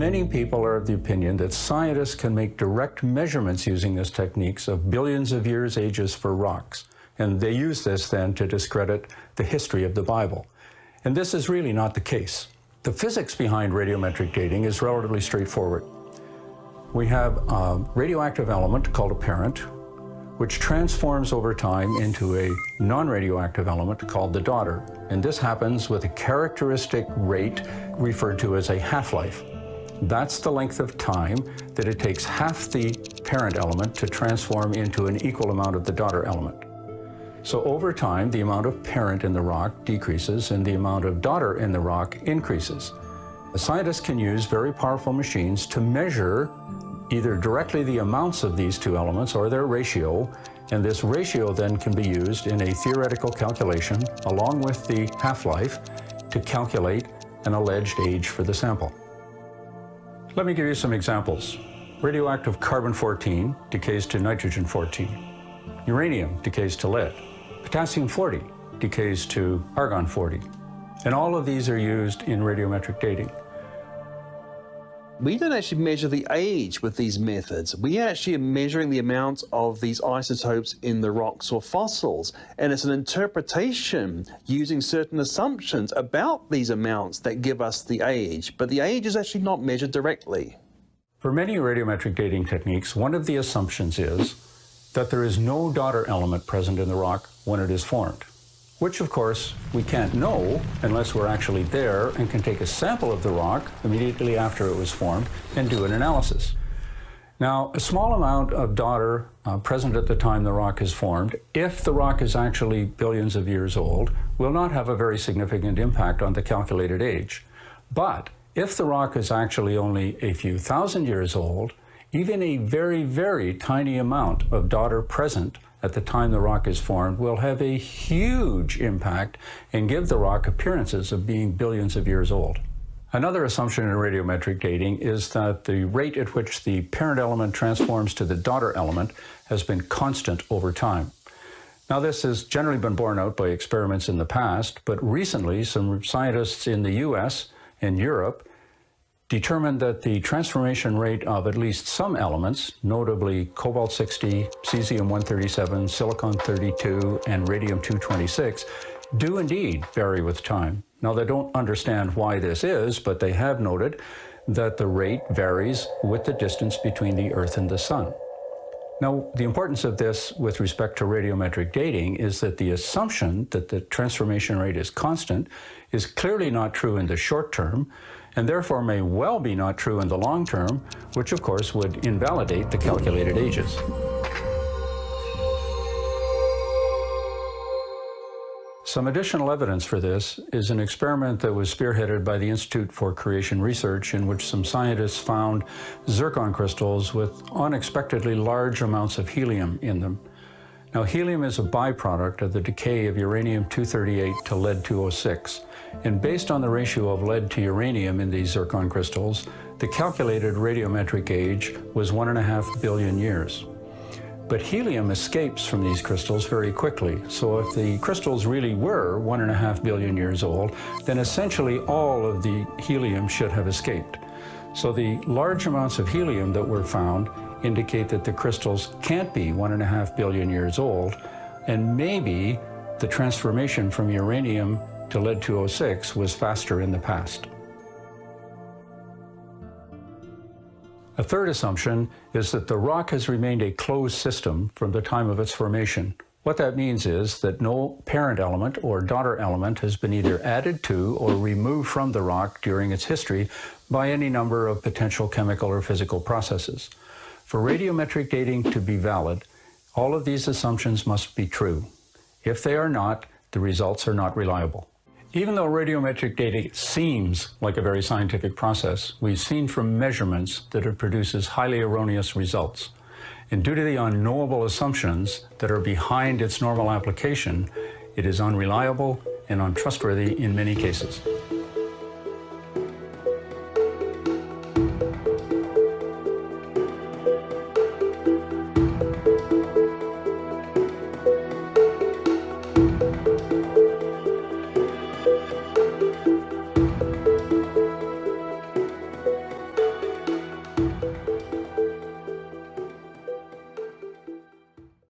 many people are of the opinion that scientists can make direct measurements using this techniques of billions of years ages for rocks. And they use this then to discredit the history of the Bible. And this is really not the case. The physics behind radiometric dating is relatively straightforward. We have a radioactive element called a parent, which transforms over time into a non-radioactive element called the daughter. And this happens with a characteristic rate referred to as a half-life. That's the length of time that it takes half the parent element to transform into an equal amount of the daughter element. So over time, the amount of parent in the rock decreases and the amount of daughter in the rock increases. Scientists can use very powerful machines to measure either directly the amounts of these two elements or their ratio, and this ratio then can be used in a theoretical calculation along with the half-life to calculate an alleged age for the sample. Let me give you some examples. Radioactive carbon-14 decays to nitrogen-14. Uranium decays to lead. Potassium-40 decays to argon-40. And all of these are used in radiometric dating. We don't actually measure the age with these methods. We actually are measuring the amount of these isotopes in the rocks or fossils. And it's an interpretation using certain assumptions about these amounts that give us the age. But the age is actually not measured directly. For many radiometric dating techniques, one of the assumptions is that there is no daughter element present in the rock when it is formed, which of course we can't know unless we're actually there and can take a sample of the rock immediately after it was formed and do an analysis. Now, a small amount of daughter present at the time the rock is formed, if the rock is actually billions of years old, will not have a very significant impact on the calculated age. But if the rock is actually only a few thousand years old, even a very, very tiny amount of daughter present at the time the rock is formed will have a huge impact and give the rock appearances of being billions of years old. Another assumption in radiometric dating is that the rate at which the parent element transforms to the daughter element has been constant over time. Now, this has generally been borne out by experiments in the past, but recently some scientists in the US and Europe determined that the transformation rate of at least some elements, notably cobalt-60, cesium-137, silicon-32, and radium-226, do indeed vary with time. Now, they don't understand why this is, but they have noted that the rate varies with the distance between the Earth and the Sun. Now, the importance of this with respect to radiometric dating is that the assumption that the transformation rate is constant is clearly not true in the short term, and therefore may well be not true in the long term, which of course would invalidate the calculated ages. Some additional evidence for this is an experiment that was spearheaded by the Institute for Creation Research, in which some scientists found zircon crystals with unexpectedly large amounts of helium in them. Now, helium is a byproduct of the decay of uranium-238 to lead-206, and based on the ratio of lead to uranium in these zircon crystals, the calculated radiometric age was 1.5 billion years. But helium escapes from these crystals very quickly, so if the crystals really were 1.5 billion years old, then essentially all of the helium should have escaped. So the large amounts of helium that were found indicate that the crystals can't be 1.5 billion years old, and maybe the transformation from uranium to lead-206 was faster in the past. A third assumption is that the rock has remained a closed system from the time of its formation. What that means is that no parent element or daughter element has been either added to or removed from the rock during its history by any number of potential chemical or physical processes. For radiometric dating to be valid, all of these assumptions must be true. If they are not, the results are not reliable. Even though radiometric dating seems like a very scientific process, we've seen from measurements that it produces highly erroneous results. And due to the unknowable assumptions that are behind its normal application, it is unreliable and untrustworthy in many cases.